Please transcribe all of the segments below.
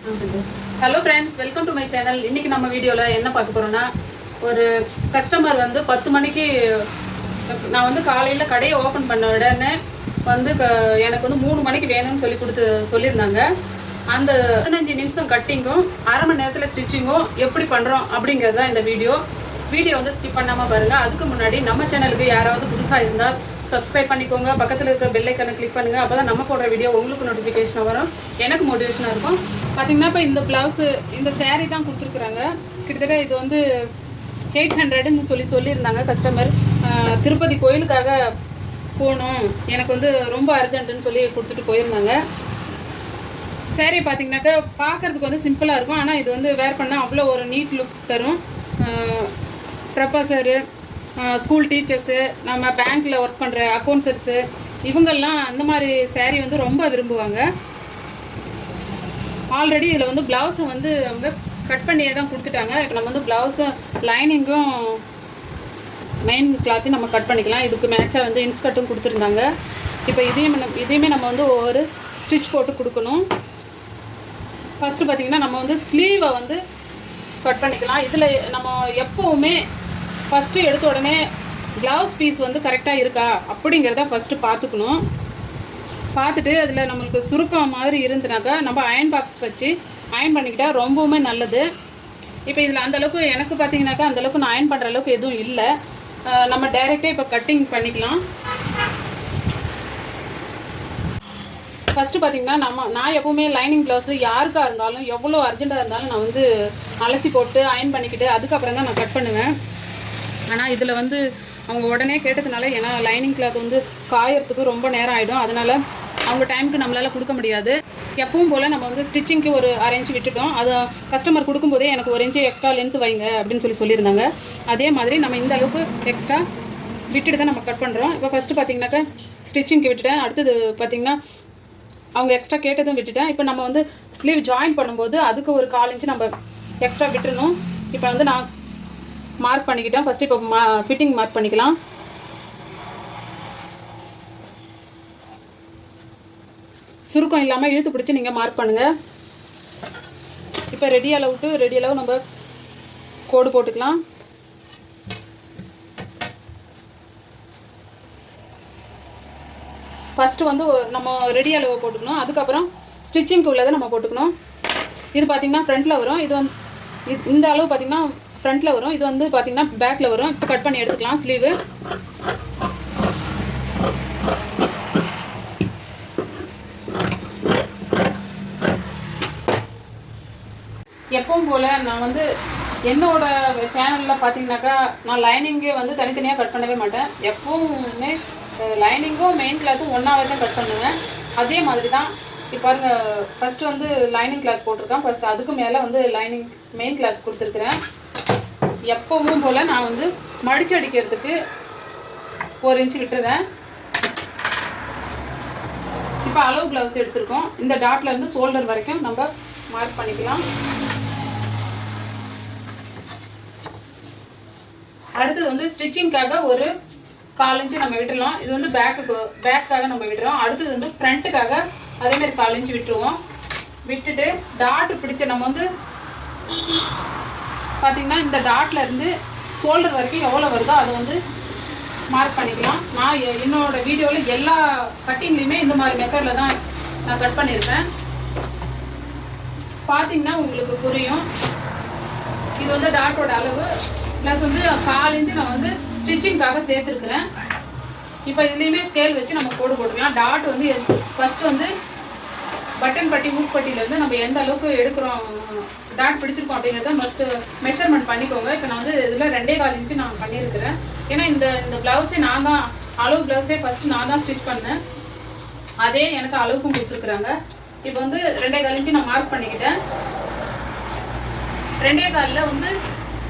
Hello friends, welcome to my channel. இன்றைக்கி நம்ம வீடியோவில் என்ன பார்க்க போகிறோன்னா, ஒரு கஸ்டமர் வந்து 10 மணிக்கு நான் வந்து காலையில் கடையை ஓப்பன் பண்ண உடனே வந்து எனக்கு வந்து 3 மணிக்கு வேணும்னு சொல்லியிருந்தாங்க. அந்த 15 நிமிஷம் கட்டிங்கும் 1/2 மணி நேரத்தில் ஸ்டிச்சிங்கும் எப்படி பண்ணுறோம் அப்படிங்கிறது தான் இந்த வீடியோ வந்து ஸ்கிப் பண்ணாமல் பாருங்கள். அதுக்கு முன்னாடி நம்ம சேனலுக்கு யாராவது புதுசாக இருந்தால் சப்ஸ்கிரைப் பண்ணிக்கோங்க. பக்கத்தில் இருக்கிற பெல் ஐக்கனை கிளிக் பண்ணுங்கள். அப்போ தான் நம்ம போடுற வீடியோ உங்களுக்கு நோட்டிஃபிகேஷன் வரும், எனக்கு மோட்டிவேஷனாக இருக்கும். பார்த்திங்கன்னா இப்போ இந்த ப்ளவுஸு, இந்த சேரீ தான் கொடுத்துருக்குறாங்க. கிட்டத்தட்ட இது வந்து 800ன்னு சொல்லியிருந்தாங்க கஸ்டமர். திருப்பதி கோயிலுக்காக போகணும், எனக்கு வந்து ரொம்ப அர்ஜென்ட்டுன்னு சொல்லி கொடுத்துட்டு போயிருந்தாங்க. சேரீ பார்த்திங்கனாக்கா பார்க்குறதுக்கு வந்து சிம்பிளாக இருக்கும், ஆனால் இது வந்து வேர் பண்ணால் அவ்வளோ ஒரு நீட் லுக் தரும். ப்ரொஃபஸரு, ஸ்கூல் டீச்சர்ஸு, நம்ம பேங்க்கில் ஒர்க் பண்ணுற அக்கௌண்ட்ஸர்ஸு, இவங்கெல்லாம் அந்த மாதிரி சேரீ வந்து ரொம்ப விரும்புவாங்க. ஆல்ரெடி இதில் வந்து ப்ளவுஸை வந்து அவங்க கட் பண்ணியே தான் கொடுத்துட்டாங்க. இப்போ நம்ம வந்து ப்ளவுஸும் லைனிங்கும் மெயின் கிளாத்தையும் நம்ம கட் பண்ணிக்கலாம். இதுக்கு மேட்சாக வந்து இன்ஸ்கர்ட்டும் கொடுத்துருந்தாங்க. இப்போ இதையுமே நம்ம வந்து ஒவ்வொரு ஸ்டிச் போட்டு கொடுக்கணும். ஃபஸ்ட்டு பார்த்திங்கன்னா நம்ம வந்து ஸ்லீவை வந்து கட் பண்ணிக்கலாம். இதில் நம்ம எப்போவுமே ஃபஸ்ட்டு எடுத்த உடனே ப்ளவுஸ் பீஸ் வந்து கரெக்டாக இருக்கா அப்படிங்கிறத ஃபஸ்ட்டு பார்த்துக்கணும். பார்த்துட்டு அதில் நம்மளுக்கு சுருக்கம் மாதிரி இருந்துனாக்கா நம்ம அயன் பாக்ஸ் வச்சு அயன் பண்ணிக்கிட்டால் ரொம்பவுமே நல்லது. இப்போ இதில் அந்தளவுக்கு எனக்கு பார்த்திங்கனாக்கா அந்தளவுக்கு நான் அயன் பண்ணுற அளவுக்கு எதுவும் இல்லை. நம்ம டைரெக்டாக இப்போ கட்டிங் பண்ணிக்கலாம். ஃபஸ்ட்டு பார்த்திங்கன்னா நான் எப்போவுமே லைனிங் ப்ளவுஸு யாருக்காக இருந்தாலும் எவ்வளோ அர்ஜென்ட்டாக இருந்தாலும் நான் வந்து அலசி போட்டு அயன் பண்ணிக்கிட்டு அதுக்கப்புறம் தான் நான் கட் பண்ணுவேன். ஆனால் இதில் வந்து அவங்க உடனே கேட்டதுனால, ஏன்னா லைனிங் கிளாத் வந்து காயறதுக்கு ரொம்ப நேரம் ஆகிடும், அதனால் அவங்க டைமுக்கு நம்மளால் கொடுக்க முடியாது. எப்பவும் போல் நம்ம வந்து ஸ்டிச்சிங்க்கு ஒரு 1/2 இன்ச் விட்டுட்டோம். அது கஸ்டமர் கொடுக்கும்போதே எனக்கு 1 இன்ச்சு எக்ஸ்ட்ரா லென்த்து வைங்க அப்படின்னு சொல்லியிருந்தாங்க. அதே மாதிரி நம்ம இந்த அளவுக்கு எக்ஸ்ட்ரா விட்டுட்டு தான் நம்ம கட் பண்ணுறோம். இப்போ ஃபஸ்ட்டு பார்த்திங்கனாக்கா ஸ்டிச்சிங்க்கு விட்டுட்டேன். அடுத்தது பார்த்திங்கன்னா அவங்க எக்ஸ்ட்ரா கேட்டதும் விட்டுட்டேன். இப்போ நம்ம வந்து ஸ்லீவ் ஜாயின் பண்ணும்போது அதுக்கு ஒரு 1/4 இன்ச்சு நம்ம எக்ஸ்ட்ரா விட்டுறணும். இப்போ வந்து நான் மார்க் பண்ணிக்கிட்டேன். ஃபஸ்ட்டு இப்போ ஃபிட்டிங் மார்க் பண்ணிக்கலாம். சுருக்கம் இல்லாமல் இழுத்து பிடிச்சி நீங்கள் மார்க் பண்ணுங்கள். இப்போ ரெடி அளவு நம்ம கோடு போட்டுக்கலாம். ஃபஸ்ட்டு வந்து நம்ம ரெடி அளவு போட்டுக்கணும். அதுக்கப்புறம் ஸ்டிச்சிங்க்கு உள்ளதை நம்ம போட்டுக்கணும். இது பார்த்திங்கன்னா ஃப்ரண்ட்டில் வரும். இது வந்து இந்த அளவு பார்த்திங்கன்னா ஃப்ரண்ட்டில் வரும். இது வந்து பார்த்திங்கன்னா பேக்கில் வரும். இப்போ கட் பண்ணி எடுத்துக்கலாம் ஸ்லீவு. எப்பவும் போல் நான் வந்து என்னோடய சேனலில் பார்த்திங்கனாக்கா நான் லைனிங்கே வந்து தனித்தனியாக கட் பண்ணவே மாட்டேன். எப்பவுமே லைனிங்கும் மெயின் கிளாத்தும் ஒன்றாவே தான் கட் பண்ணுவேன். அதே மாதிரி தான் இப்போ பாருங்கள், ஃபஸ்ட்டு வந்து லைனிங் கிளாத் போட்டிருக்கேன். ஃபஸ்ட் அதுக்கு மேலே வந்து லைனிங் மெயின் கிளாத் கொடுத்துருக்குறேன். எப்பவும் போல் நான் வந்து மடிச்சு அடிக்கிறதுக்கு 1 இன்ச்சு விட்டுறேன். இப்போ அளவு ப்ளவுஸ் எடுத்துருக்கோம். இந்த டாட்லேருந்து ஷோல்டர் வரைக்கும் நம்ம மார்க் பண்ணிக்கலாம். அடுத்தது வந்து ஸ்டிச்சிங்காக ஒரு 1/4 இன்ச்சு நம்ம விட்டுடலாம். இது வந்து பேக்காக நம்ம விடுறோம். அடுத்தது வந்து ஃப்ரண்ட்டுக்காக அதேமாதிரி 1/4 இன்ச்சு விட்டுருவோம். விட்டுட்டு டாட் பிடிச்ச நம்ம வந்து பார்த்திங்கன்னா இந்த டாட்லேருந்து ஷோல்டர் வரைக்கும் எவ்வளோ வருதோ அதை வந்து மார்க் பண்ணிக்கலாம். நான் என்னோடய வீடியோவில் எல்லா கட்டிங்லேயுமே இந்த மாதிரி மெத்தடில் தான் நான் கட் பண்ணியிருக்கேன். பார்த்திங்கன்னா உங்களுக்கு புரியும். இது வந்து டாட்டோட அளவு ப்ளஸ் வந்து 1/4 இன்ச்சு நான் வந்து ஸ்டிச்சிங்காக சேர்த்துருக்குறேன். இப்போ இதுலேயுமே ஸ்கேல் வச்சு நம்ம கோடு போட்டுக்கலாம். டாட் வந்து ஃபஸ்ட்டு வந்து பட்டன் பட்டி மூக்குப்பட்டியிலேருந்து நம்ம எந்த அளவுக்கு எடுக்கிறோம், டாட் பிடிச்சிருக்கோம் அப்படிங்கிறத ஃபஸ்ட்டு மெஷர்மெண்ட் பண்ணிக்கோங்க. இப்போ நான் வந்து இதில் 2.25 இன்ச்சு நான் பண்ணியிருக்கிறேன். ஏன்னா இந்த ப்ளவுஸே நான் தான் அளவு ப்ளவுஸே ஃபஸ்ட்டு நான் தான் ஸ்டிச் பண்ணேன். அதே எனக்கு அளவுக்கும் கொடுத்துருக்குறாங்க. இப்போ வந்து 2.25 இன்ச்சு நான் மார்க் பண்ணிக்கிட்டேன். 2.25 வந்து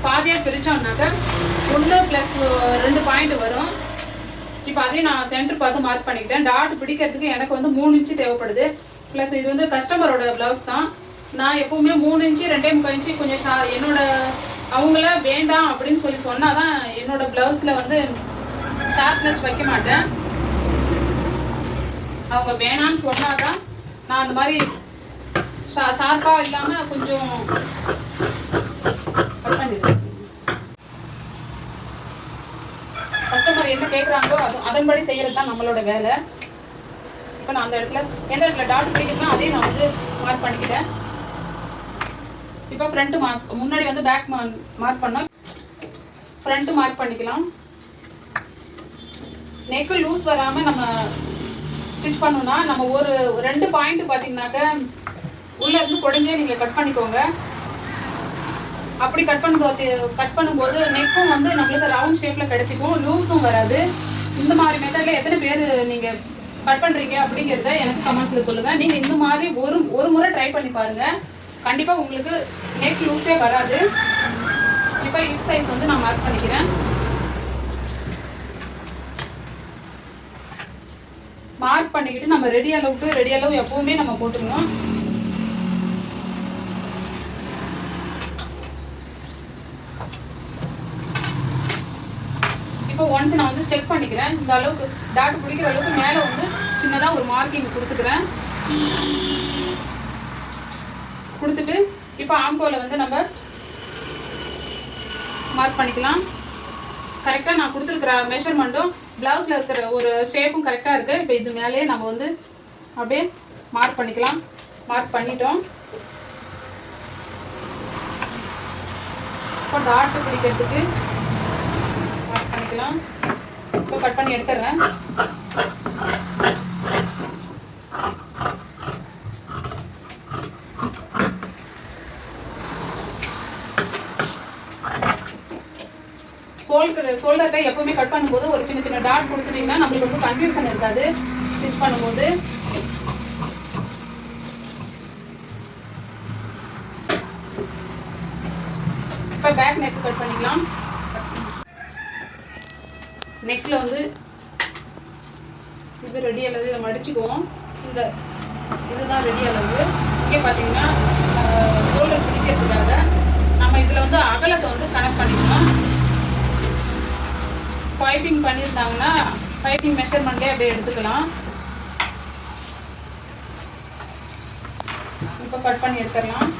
பாதியாக பிரித்தோம்னாக்கா 1 + 2 பாயிண்ட் வரும். இப்போ அதையும் நான் சென்டர் பார்த்து மார்க் பண்ணிக்கிட்டேன். டாட் பிடிக்கிறதுக்கு எனக்கு வந்து 3 இன்ச்சு தேவைப்படுது. ப்ளஸ் இது வந்து கஸ்டமரோட ப்ளவுஸ் தான். நான் எப்போவுமே 3 இன்ச்சு 2.25 இன்ச்சு கொஞ்சம் அவங்கள வேண்டாம் அப்படின்னு சொன்னால் தான் என்னோடய ப்ளவுஸில் வந்து ஷார்ப்னஸ் வைக்க மாட்டேன். அவங்க வேணான்னு சொன்னால் தான் நான் அந்த மாதிரி ஷார்ப்பாக இல்லாமல் கொஞ்சம் கட் பண்ணிடுறேன். கஸ்டமர் என்ன கேட்குறாங்களோ அதன்படி செய்கிறது தான் நம்மளோட வேலை. இப்போ நான் அந்த இடத்துல எந்த இடத்துல டாட் பிடிக்கணுமோ அதையும் நான் வந்து மார்க் பண்ணிக்கிட்டேன். இப்போ ஃப்ரண்ட்டு முன்னாடி வந்து பேக் மார்க் பண்ணோம். ஃப்ரண்ட்டு மார்க் பண்ணிக்கலாம். நெக்கு லூஸ் வராமல் நம்ம ஸ்டிச் பண்ணோம்னா நம்ம ஒரு 2 பாயிண்ட் பார்த்தீங்கன்னாக்க உள்ளேருந்து குடஞ்சே நீங்கள் கட் பண்ணிக்கோங்க. அப்படி கட் பண்ணும்போது நெக்கும் வந்து நம்மளுக்கு ரவுண்ட் ஷேப்பில் கிடச்சிக்கும், லூஸும் வராது. இந்த மாதிரி மெத்தடில் எத்தனை பேர் நீங்கள் கட் பண்ணுறீங்க அப்படிங்கிறத எனக்கு கமெண்ட்ஸில் சொல்லுங்கள். நீங்கள் இந்த மாதிரி ஒரு முறை ட்ரை பண்ணி பாருங்கள். கண்டிப்பாக உங்களுக்கு நெக் லூஸே வராது. இப்போ ஹிப் சைஸ் வந்து நான் மார்க் பண்ணிக்கிறேன். மார்க் பண்ணிக்கிட்டு நம்ம ரெடி அளவு எப்பவுமே நம்ம போட்டுக்கணும். இப்போ ஒன்ஸ் நான் வந்து செக் பண்ணிக்கிறேன். இந்த அளவுக்கு டாட் பிடிக்கிற அளவுக்கு மேலே வந்து சின்னதாக ஒரு மார்க்கிங் கொடுத்துக்கிறேன். கொடுத்துட்டு இப்போ ஆம்கோலை வந்து நம்ம மார்க் பண்ணிக்கலாம். கரெக்டாக நான் கொடுத்துருக்குற மெஷர்மெண்ட்டும் ப்ளவுஸில் இருக்கிற ஒரு ஷேப்பும் கரெக்டாக இருக்குது. இப்போ இது மேலேயே நம்ம வந்து அப்படியே மார்க் பண்ணிக்கலாம். மார்க் பண்ணிட்டோம். இப்போ டாட்டு பிடிக்கிறதுக்கு மார்க் பண்ணிக்கலாம். இப்போ கட் பண்ணி எடுத்துடுறேன். ஷோல்டர் கை எப்பவுமே கட் பண்ணும்போது ஒரு சின்ன டாட் கொடுத்துட்டீங்கன்னா நம்மளுக்கு வந்து கன்ஃபியூஷன் இருக்காது ஸ்டிச் பண்ணும்போது. இப்போ பேக் நெக் கட் பண்ணிக்கலாம். நெக்கில் வந்து இது ரெடி அளவு இதை மடிச்சுக்குவோம். இதுதான் ரெடி அளவு. இங்கே பார்த்தீங்கன்னா ஷோல்டர் பிடிக்கிறதுக்காக நம்ம இதில் வந்து அகலத்தை வந்து கனெக்ட் பண்ணிக்கணும். பைப்பிங் பண்ணியிருந்தாங்கன்னா பைப்பிங் மெஷர்மெண்ட்டே அப்படியே எடுத்துக்கலாம். இப்போ கட் பண்ணி எடுத்துடலாம்.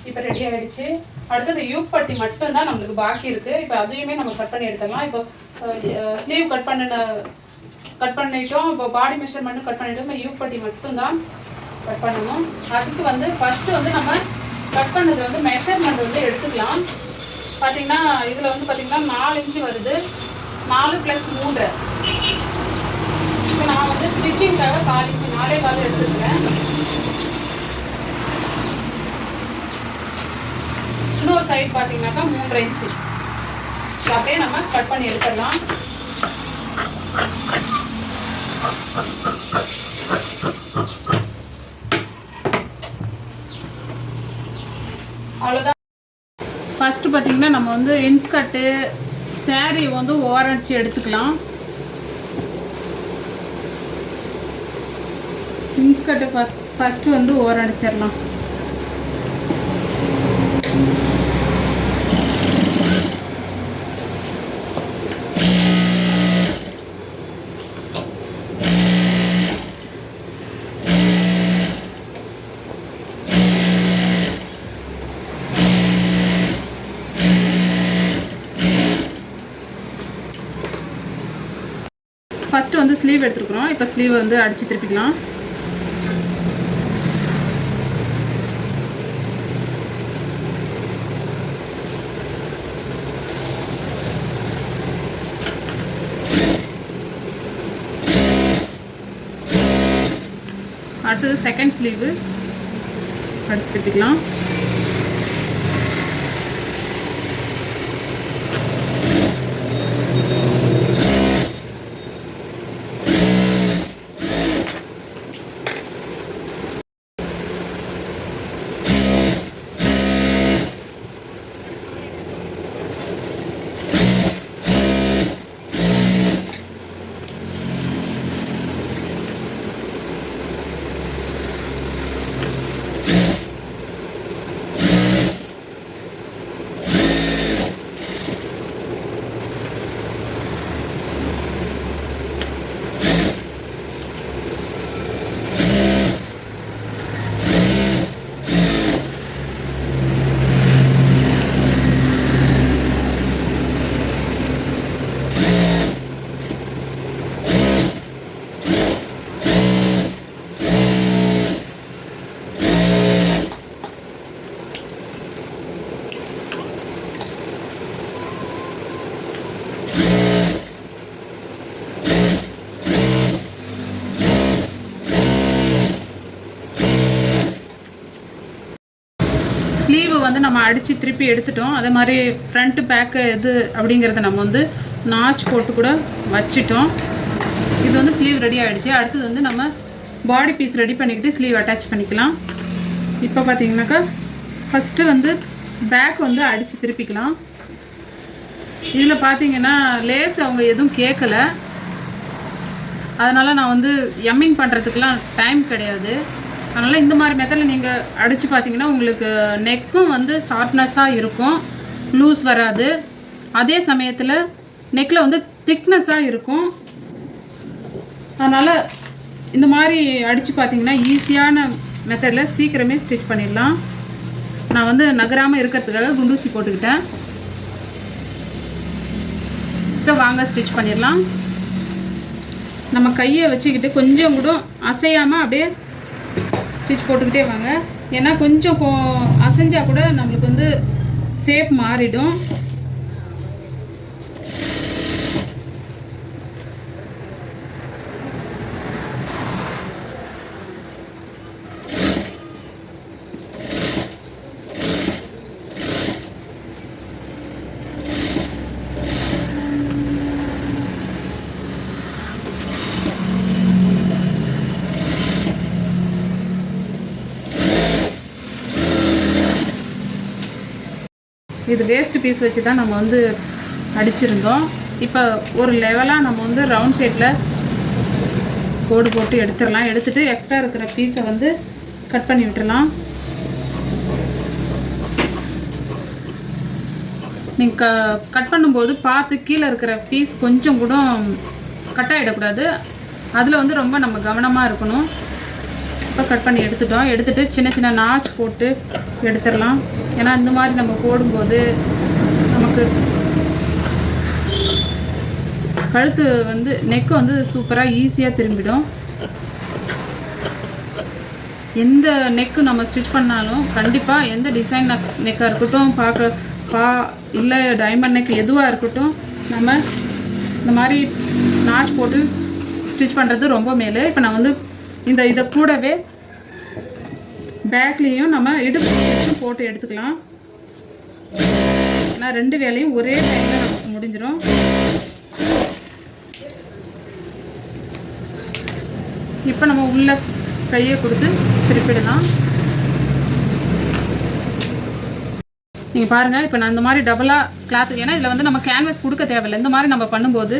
இப்போ ரெடி ஆகிடுச்சு. அடுத்தது யூக் பட்டி மட்டும்தான் நம்மளுக்கு பாக்கி இருக்குது. இப்போ அதையுமே நம்ம கட் பண்ணி எடுத்துடலாம். இப்போ ஸ்லீவ் கட் பண்ணிட்டோம். இப்போ பாடி மெஷர்மெண்ட்டும் கட் பண்ணிட்டோம். இப்போ யூக் பட்டி மட்டும்தான் கட் பண்ணணும். அதுக்கு வந்து ஃபஸ்ட்டு வந்து நம்ம கட் பண்ணது வந்து மெஷர்மெண்ட் வந்து எடுத்துக்கலாம். பார்த்தீங்கன்னா இதில் வந்து பார்த்தீங்கன்னா 4 இன்ச்சு வருது. 4 + 3. இப்போ நான் வந்து ஸ்டிச்சிங்காக 4 இன்ச்சு 4.25 எடுத்துக்கிறேன். இன்னொரு சைடு பார்த்தீங்கன்னாக்கா 3 இன்ச்சு. அப்படியே நம்ம கட் பண்ணி எடுத்துடலாம். அவ்வளோதான். ஃபஸ்ட்டு பார்த்தீங்கன்னா நம்ம வந்து இன்ஸ்கர்ட்டு சாரீ வந்து ஓரடிச்சு எடுத்துக்கலாம். இன்ஸ்கர்ட்டு ஃபஸ்ட்டு வந்து ஓரடிச்சிடலாம். ஃபஸ்ட்டு வந்து ஸ்லீவ் எடுத்துருக்குறோம். இப்போ ஸ்லீவ் வந்து அடித்து திருப்பிக்கலாம். அடுத்தது செகண்ட் ஸ்லீவு அடித்து திருப்பிக்கலாம். வந்து நம்ம அடித்து திருப்பி எடுத்துட்டோம். அதே மாதிரி ஃப்ரண்ட்டு பேக்கு எது அப்படிங்கிறத நம்ம வந்து நாச் போட்டு கூட வச்சிட்டோம். இது வந்து ஸ்லீவ் ரெடி ஆகிடுச்சு. அடுத்தது வந்து நம்ம பாடி பீஸ் ரெடி பண்ணிக்கிட்டு ஸ்லீவ் அட்டாச் பண்ணிக்கலாம். இப்போ பார்த்தீங்கன்னாக்கா ஃபஸ்ட்டு வந்து பேக் வந்து அடித்து திருப்பிக்கலாம். இதில் பார்த்தீங்கன்னா லேஸ் அவங்க எதுவும் கேட்கல, அதனால் நான் வந்து எம்மிங் பண்ணுறதுக்கெலாம் டைம் கிடையாது. அதனால் இந்த மாதிரி மெத்தடில் நீங்கள் அடித்து பார்த்தீங்கன்னா உங்களுக்கு நெக்கும் வந்து ஷார்ப்னஸாக இருக்கும், லூஸ் வராது. அதே சமயத்தில் நெக்கில் வந்து திக்னஸாக இருக்கும். அதனால் இந்த மாதிரி அடித்து பார்த்தீங்கன்னா ஈஸியான மெத்தடில் சீக்கிரமே ஸ்டிச் பண்ணிடலாம். நான் வந்து நகராமல் இருக்கிறதுக்காக குண்டூசி போட்டுக்கிட்டேன். இப்போ வாங்க ஸ்டிச் பண்ணிடலாம். நம்ம கையை வச்சுக்கிட்டு கொஞ்சம் கூட அசையாமல் அப்படியே ஸ்டிச் போட்டுக்கிட்டே வாங்க. ஏன்னா கொஞ்சம் அசைஞ்சால் கூட நம்மளுக்கு வந்து ஷேப் மாறிடும். இது வேஸ்ட் பீஸ் வச்சு தான் நம்ம வந்து அடிச்சிருந்தோம். இப்போ ஒரு லெவலாக நம்ம வந்து ரவுண்ட் ஷேப்பில் கோடு போட்டு எடுத்துடலாம். எடுத்துகிட்டு எக்ஸ்ட்ரா இருக்கிற பீஸை வந்து கட் பண்ணி விட்டுடலாம். நீங்கள் கட் பண்ணும்போது பார்த்து கீழே இருக்கிற பீஸ் கொஞ்சம் கூட கட் ஆகிடக்கூடாது. அதில் வந்து ரொம்ப நம்ம கவனமாக இருக்கணும். இப்போ கட் பண்ணி எடுத்துட்டோம். எடுத்துகிட்டு சின்ன சின்ன நாச் போட்டு எடுத்துடலாம். ஏன்னா இந்த மாதிரி நம்ம போடும்போது நமக்கு கழுத்து வந்து நெக்கு வந்து சூப்பராக ஈஸியாக திரும்பிடும். எந்த நெக்கு நம்ம ஸ்டிச் பண்ணாலும் கண்டிப்பாக எந்த டிசைன் நெக்காக இருக்கட்டும், இல்லை டைமண்ட் நெக் எதுவாக இருக்கட்டும், நம்ம இந்த மாதிரி நாச் போட்டு ஸ்டிச் பண்ணுறது ரொம்ப மேலே. இப்போ நான் வந்து இதை கூடவே பேக்லேயும் நம்ம இடுப்பு போட்டு எடுத்துக்கலாம். நான் 2 வேலையும் ஒரே டைமில் நமக்கு முடிஞ்சிடும். இப்போ நம்ம உள்ள கையை கொடுத்து திருப்பிடலாம். நீங்கள் பாருங்கள், இப்போ நான் இந்த மாதிரி டபுளாக கிளாத்து, ஏன்னா இதில் வந்து நம்ம கேன்வஸ் கொடுக்க தேவையில்லை. இந்த மாதிரி நம்ம பண்ணும்போது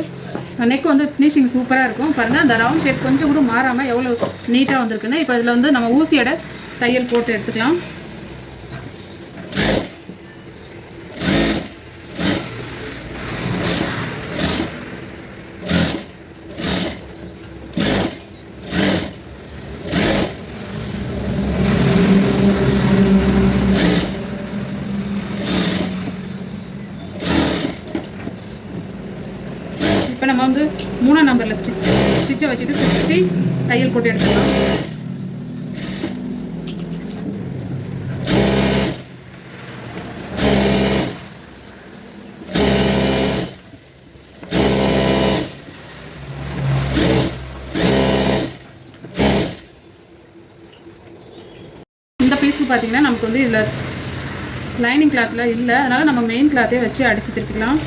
நெக் வந்து ஃபினிஷிங் சூப்பராக இருக்கும். பாருங்கள், அந்த ரவுண்ட் ஷேப் கொஞ்சம் கூட மாறாமல் எவ்வளோ நீட்டாக வந்திருக்குன்னு. இப்போ இதில் வந்து நம்ம ஊசியோட தையல் போட்டு எடுத்துக்கலாம். இப்போ நம்ம வந்து 3ஆம் நம்பரில் ஸ்டிச்சை வச்சுட்டு சுற்றி தையல் போட்டு எடுத்துக்கலாம். இந்த பீஸுக்கு பார்த்தீங்கன்னா நமக்கு வந்து இதில் லைனிங் கிளாத்தில் இல்லை, அதனால் நம்ம மெயின் கிளாத்தே வச்சு அடித்து திருப்பிக்கலாம்.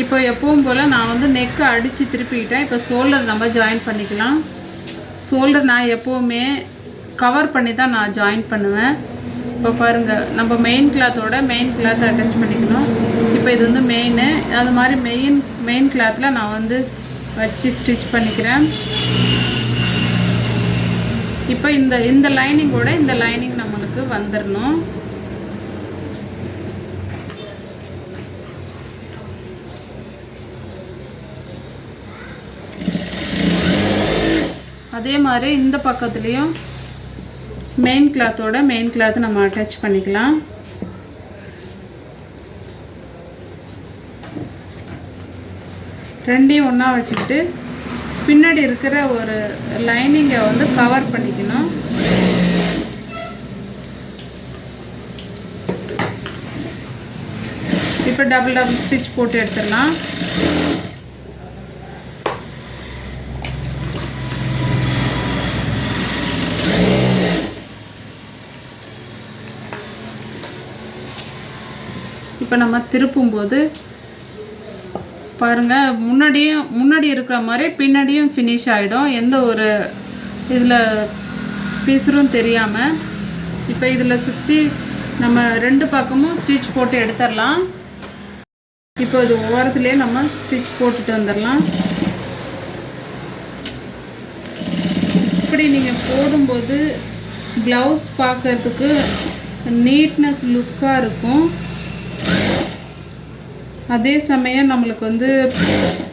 இப்போ எப்பவும் போல் நான் வந்து நெக்கை அடித்து திருப்பிக்கிட்டேன். இப்போ ஷோல்டர் நம்ம ஜாயின் பண்ணிக்கலாம். ஷோல்டர் நான் எப்போவுமே கவர் பண்ணி தான் நான் ஜாயின் பண்ணுவேன். இப்போ பாருங்கள், நம்ம மெயின் கிளாத்தோட மெயின் கிளாத்தை அட்டாச் பண்ணிக்கணும். இப்போ இது வந்து மெயின், அது மாதிரி மெயின் கிளாத்தில் நான் வந்து வச்சு ஸ்டிச் பண்ணிக்கிறேன். இப்போ இந்த லைனிங்கோட இந்த லைனிங் நம்மளுக்கு வந்துடணும். அதே மாதிரி இந்த பக்கத்துலேயும் மெயின் கிளாத்தோட மெயின் கிளாத் நம்ம அட்டாச் பண்ணிக்கலாம். ரெண்டையும் ஒன்றா வச்சுக்கிட்டு பின்னாடி இருக்கிற ஒரு லைனிங்கை வந்து கவர் பண்ணிக்கணும். இப்போ டபுள் ஸ்டிச் போட்டு எடுத்துடலாம். இப்போ நம்ம திருப்பும்போது பாருங்கள், முன்னாடி இருக்கிற மாதிரி பின்னாடியும் ஃபினிஷ் ஆகிடும். எந்த ஒரு இதில் பிசுறும் தெரியாமல். இப்போ இதில் சுற்றி நம்ம 2 பக்கமும் ஸ்டிச் போட்டு எடுத்துடலாம். இப்போ இது ஓரத்துலேயே நம்ம ஸ்டிச் போட்டுட்டு வந்துடலாம். இப்படி நீங்கள் போடும்போது ப்ளவுஸ் பார்க்கறதுக்கு நீட்னஸ் லுக்காக இருக்கும். அதே சமயம் நம்மளுக்கு வந்து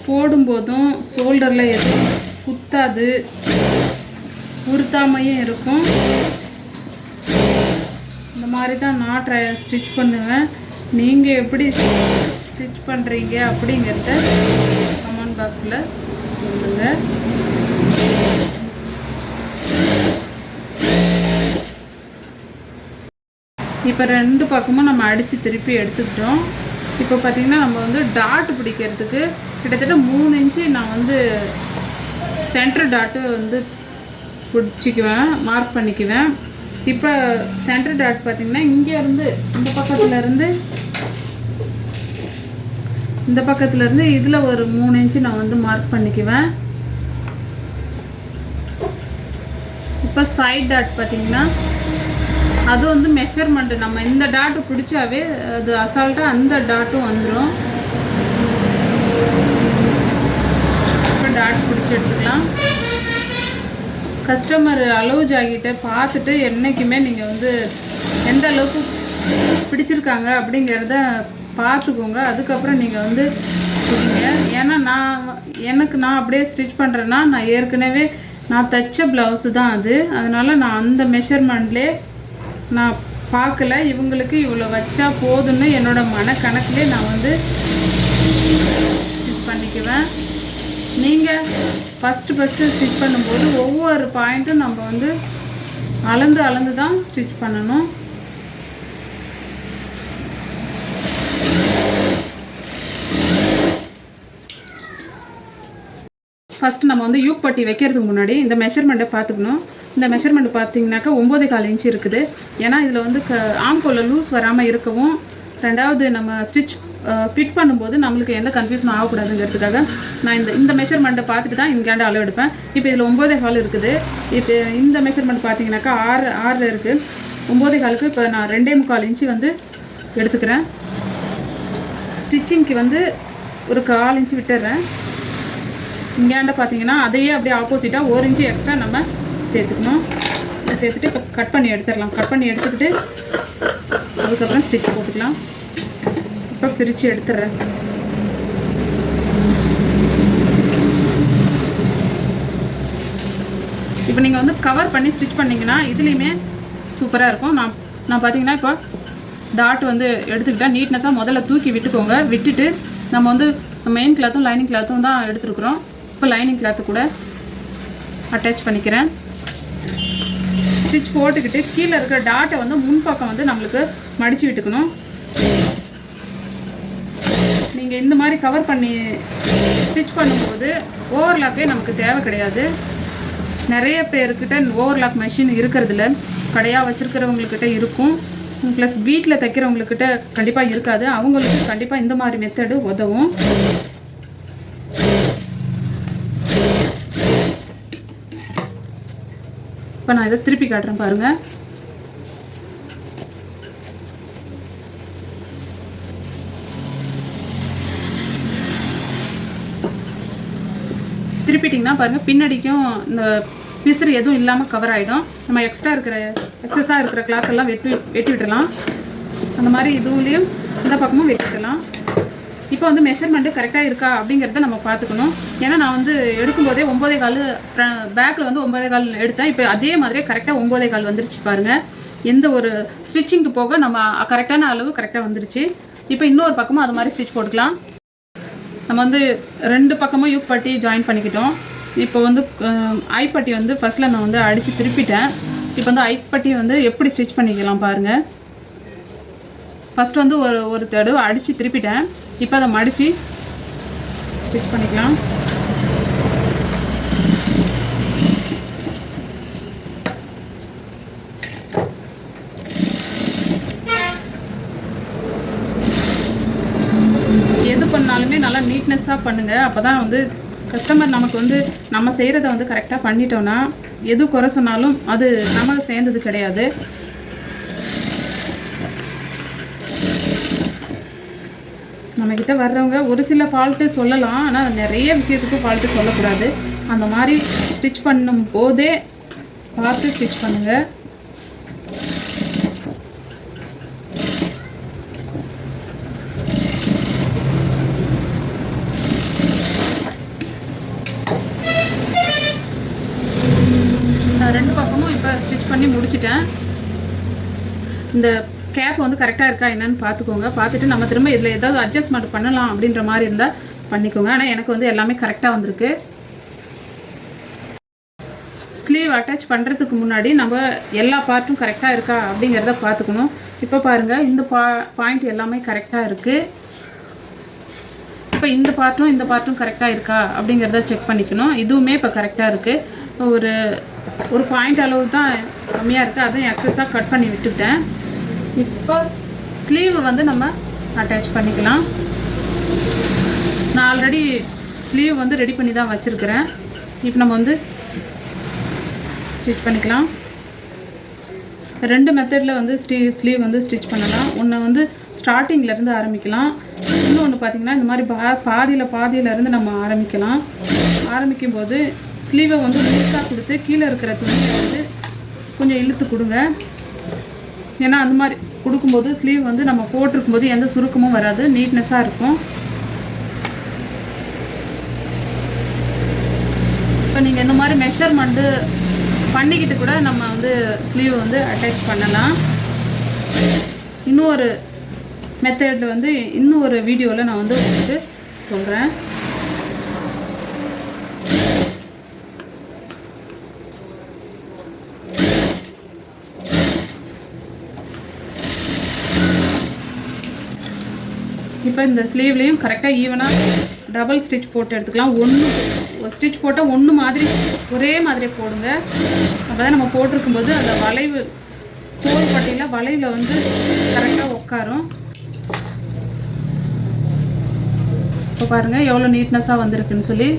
போடும்போதும் ஷோல்டரில் எதுவும் குத்தாது, உறுத்தாமையும் இருக்கும். இந்த மாதிரி தான் நான் ஸ்டிச் பண்ணுவேன். நீங்கள் எப்படி ஸ்டிச் பண்ணுறீங்க அப்படிங்கிறத கமெண்ட் பாக்ஸில் சொல்லுங்கள். இப்போ 2 பக்கமும் நம்ம அடித்து திருப்பி எடுத்துக்கிட்டோம். இப்போ பார்த்திங்கன்னா நம்ம வந்து டாட் பிடிக்கிறதுக்கு கிட்டத்தட்ட 3 இன்ச்சு நான் வந்து சென்டர் டாட்டு வந்து பிடிச்சிக்குவேன், மார்க் பண்ணிக்குவேன். இப்போ சென்டர் டாட் பார்த்திங்கன்னா இங்கேருந்து இந்த பக்கத்துலேருந்து இதில் ஒரு 3 இன்ச்சு நான் வந்து மார்க் பண்ணிக்குவேன். இப்போ சைட் டாட் பார்த்திங்கன்னா அது வந்து மெஷர்மெண்ட்டு. நம்ம இந்த டாட்டு பிடிச்சாவே அது அசால்ட்டாக அந்த டாட்டும் வந்துடும். இப்போ டாட் பிடிச்சி எடுத்துக்கலாம். கஸ்டமர் அளவு ஜாக்கெட்டை பார்த்துட்டு என்றைக்குமே நீங்கள் வந்து எந்த அளவுக்கு பிடிச்சிருக்காங்க அப்படிங்கிறத பார்த்துக்கோங்க. அதுக்கப்புறம் நீங்கள் வந்து பிடிங்க. ஏன்னா நான் அப்படியே ஸ்டிச் பண்ணுறேன்னா நான் ஏற்கனவே நான் தைச்ச ப்ளவுஸு தான் அது. அதனால் நான் அந்த மெஷர்மெண்ட்லேயே நான் பார்க்கல. இவங்களுக்கு இவ்வளோ வச்சா போதுன்னு என்னோடய மனக்கணக்கிலே நான் வந்து ஸ்டிச் பண்ணிக்குவேன். நீங்கள் ஃபஸ்ட்டு ஸ்டிச் பண்ணும்போது ஒவ்வொரு பாயிண்ட்டும் நம்ம வந்து அளந்து தான் ஸ்டிச் பண்ணணும். ஃபஸ்ட்டு நம்ம வந்து யூக் பட்டி வைக்கிறதுக்கு முன்னாடி இந்த மெஷர்மெண்ட்டை பார்த்துக்கணும். இந்த மெஷர்மெண்ட் பார்த்தீங்கன்னாக்கா 9.25 இன்ச்சு இருக்குது. ஏன்னா இதில் வந்து ஆம்கோல லூஸ் வராமல் இருக்கவும், ரெண்டாவது நம்ம ஸ்டிச் ஃபிட் பண்ணும்போது நம்மளுக்கு எந்த கன்ஃபியூஷனும் ஆகக்கூடாதுங்கிறதுக்காக நான் இந்த மெஷர்மெண்ட்டை பார்த்துட்டு தான் இங்கேண்ட அளவு எடுப்பேன். இப்போ இதில் 9.25 இருக்குது. இப்போ இந்த மெஷர்மெண்ட் பார்த்தீங்கன்னாக்கா 6 இருக்குது. 9.25க்கு இப்போ நான் 2.25 இன்ச்சு வந்து எடுத்துக்கிறேன். ஸ்டிச்சிங்க்கு வந்து ஒரு 1/4 இன்ச்சு விட்டுடுறேன். இங்கேண்ட பார்த்தீங்கன்னா அதையே அப்படியே ஆப்போசிட்டாக 1 இன்ச்சு எக்ஸ்ட்ரா நம்ம சேர்த்துக்கணும். சேர்த்துட்டு இப்போ கட் பண்ணி எடுத்துடலாம். கட் பண்ணி எடுத்துக்கிட்டு அதுக்கப்புறம் ஸ்டிச் போட்டுக்கலாம். இப்போ பிரித்து எடுத்துடுறேன். இப்போ நீங்கள் வந்து கவர் பண்ணி ஸ்டிச் பண்ணிங்கன்னா இதுலேயுமே சூப்பராக இருக்கும். நான் பார்த்தீங்கன்னா இப்போ டாட் வந்து எடுத்துக்கிட்டால் நீட்னஸாக முதல்ல தூக்கி விட்டுக்கோங்க. விட்டுட்டு நம்ம வந்து மெயின் கிளாத்தும் லைனிங் கிளாத்தும் தான் எடுத்துருக்குறோம். இப்போ லைனிங் கிளாத்து கூட அட்டாச் பண்ணிக்கிறேன். ஸ்டிச் போட்டுக்கிட்டு கீழே இருக்கிற டாட்டை வந்து முன்பக்கம் வந்து நம்மளுக்கு மடித்து விட்டுக்கணும். நீங்கள் இந்த மாதிரி கவர் பண்ணி ஸ்டிச் பண்ணும்போது ஓவர்லாக்கே நமக்கு தேவை கிடையாது. நிறைய பேர்கிட்ட ஓவர்லாக் மெஷின் இருக்கிறதுல கடையாக வச்சுருக்கிறவங்கக்கிட்ட இருக்கும். ப்ளஸ் வீட்டில் தைக்கிறவங்கக்கிட்ட கண்டிப்பாக இருக்காது. அவங்களுக்கு கண்டிப்பாக இந்த மாதிரி மெத்தடு உதவும். இப்போ நான் இதை திருப்பி காட்டுறேன் பாருங்கள். திருப்பிட்டிங்கன்னா பாருங்கள் பின்னாடிக்கும் இந்த பிசுறு எதுவும் இல்லாமல் கவர் ஆகிடும். நம்ம எக்ஸஸாக இருக்கிற கிளாத்தெல்லாம் வெட்டி விடலாம். அந்த மாதிரி இதுலேயும் இந்த பக்கமும் வெட்டிக்கலாம். இப்போ வந்து மெஷர்மெண்ட்டு கரெக்டாக இருக்கா அப்படிங்கிறத நம்ம பார்த்துக்கணும். ஏன்னா நான் வந்து எடுக்கும்போதே 9.25 பேக்கில் வந்து 9.25 எடுத்தேன். இப்போ அதே மாதிரியே கரெக்டாக 9.25 வந்துருச்சு பாருங்கள். எந்த ஒரு ஸ்டிச்சிங்க்கு போக நம்ம கரெக்டான அளவு கரெக்டாக வந்துருச்சு. இப்போ இன்னொரு பக்கமும் அது மாதிரி ஸ்டிச் போட்டுக்கலாம். நம்ம வந்து 2 பக்கமும் யூக் பட்டி ஜாயின் பண்ணிக்கிட்டோம். இப்போ வந்து ஐப்பட்டி வந்து ஃபஸ்ட்டில் நான் வந்து அடித்து திருப்பிட்டேன். இப்போ வந்து ஐப்பட்டி வந்து எப்படி ஸ்டிச் பண்ணிக்கலாம் பாருங்கள். ஃபஸ்ட்டு வந்து ஒரு தடவை அடித்து திருப்பிட்டேன். இப்போ அதை மடித்து ஸ்டிச் பண்ணிக்கலாம். நீட்னஸாக பண்ணுங்கள். அப்போ தான் வந்து கஸ்டமர் நமக்கு வந்து நம்ம செய்கிறத வந்து கரெக்டாக பண்ணிட்டோன்னா எது குறை சொன்னாலும் அது நமக்கு சேர்ந்தது கிடையாது. நம்மக்கிட்ட வர்றவங்க ஒரு சில ஃபால்ட்டு சொல்லலாம், ஆனால் நிறைய விஷயத்துக்கு ஃபால்ட்டு சொல்லக்கூடாது. அந்த மாதிரி ஸ்டிச் பண்ணும் போதே பார்த்து ஸ்டிச் பண்ணுங்கள். ரெண்டு பக்கமும் இப்போ ஸ்டிச் பண்ணி முடிச்சிட்டேன். இந்த கேப் வந்து கரெக்டாக இருக்கா என்னன்னு பார்த்துக்கோங்க. பார்த்துட்டு நம்ம திரும்ப இதில் ஏதாவது அட்ஜஸ்ட்மெண்ட் பண்ணலாம் அப்படின்ற மாதிரி இருந்தால் பண்ணிக்கோங்க. ஆனால் எனக்கு வந்து எல்லாமே கரெக்டாக வந்திருக்கு. ஸ்லீவ் அட்டாச் பண்ணுறதுக்கு முன்னாடி நம்ம எல்லா பார்ட்டும் கரெக்டாக இருக்கா அப்படிங்கிறத பார்த்துக்கணும். இப்போ பாருங்கள், இந்த பாயிண்ட் எல்லாமே கரெக்டாக இருக்குது. இப்போ இந்த பார்ட்டும் கரெக்டாக இருக்கா அப்படிங்கிறத செக் பண்ணிக்கணும். இதுவுமே இப்போ கரெக்டாக இருக்குது. ஒரு பாயிண்ட் அளவு தான் கம்மியாக இருக்குது, அதுவும் எக்ஸஸாக கட் பண்ணி விட்டுட்டேன். இப்போ ஸ்லீவ் வந்து நம்ம அட்டாச் பண்ணிக்கலாம். நான் ஆல்ரெடி ஸ்லீவ் வந்து ரெடி பண்ணி தான் வச்சுருக்கிறேன். இப்போ நம்ம வந்து ஸ்டிச் பண்ணிக்கலாம். ரெண்டு மெத்தடில் வந்து ஸ்லீவ் வந்து ஸ்டிச் பண்ணலாம். ஒன்று வந்து ஸ்டார்டிங்லேருந்து ஆரம்பிக்கலாம். இன்னொன்று பார்த்திங்கன்னா இந்த மாதிரி பாதியிலேருந்து நம்ம ஆரம்பிக்கலாம். ஆரம்பிக்கும்போது ஸ்லீவை வந்து லூஸாக கொடுத்து கீழே இருக்கிற துணியை வந்து கொஞ்சம் இழுத்து கொடுங்க. ஏன்னா அந்த மாதிரி கொடுக்கும்போது ஸ்லீவ் வந்து நம்ம போட்டிருக்கும்போது எந்த சுருக்கமும் வராது, நீட்னஸாக இருக்கும். இப்போ நீங்கள் இந்த மாதிரி மெஷர்மெண்ட்டு பண்ணிக்கிட்டு கூட நம்ம வந்து ஸ்லீவ் வந்து அட்டாச் பண்ணலாம். இன்னும் ஒரு மெத்தடில் வந்து இன்னும் ஒரு வீடியோவில் நான் வந்து உங்களுக்கு சொல்கிறேன். இப்போ இந்த ஸ்லீவ்லேயும் கரெக்டாக ஈவனாக டபுள் ஸ்டிச் போட்டு எடுத்துக்கலாம். ஒரு ஸ்டிச் போட்டால் ஒரே மாதிரி போடுங்க. அப்போ தான் நம்ம போட்டிருக்கும்போது அந்த வளைவு தோல் பட்டையில் வளைவில் வந்து கரெக்டாக உட்காரும். இப்போ பாருங்கள் எவ்வளோ நீட்னஸாக வந்திருக்குன்னு சொல்லி.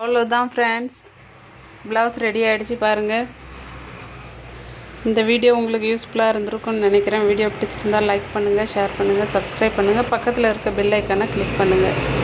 அவ்வளோதான் ஃப்ரெண்ட்ஸ், ப்ளவுஸ் ரெடி ஆகிடுச்சு பாருங்கள். இந்த வீடியோ உங்களுக்கு யூஸ்ஃபுல்லாக இருந்திருக்கும்னு நினைக்கிறேன். வீடியோ பிடிச்சிருந்தால் லைக் பண்ணுங்கள், ஷேர் பண்ணுங்கள், சப்ஸ்கிரைப் பண்ணுங்கள். பக்கத்தில் இருக்க பெல் ஐக்கானை கிளிக் பண்ணுங்கள்.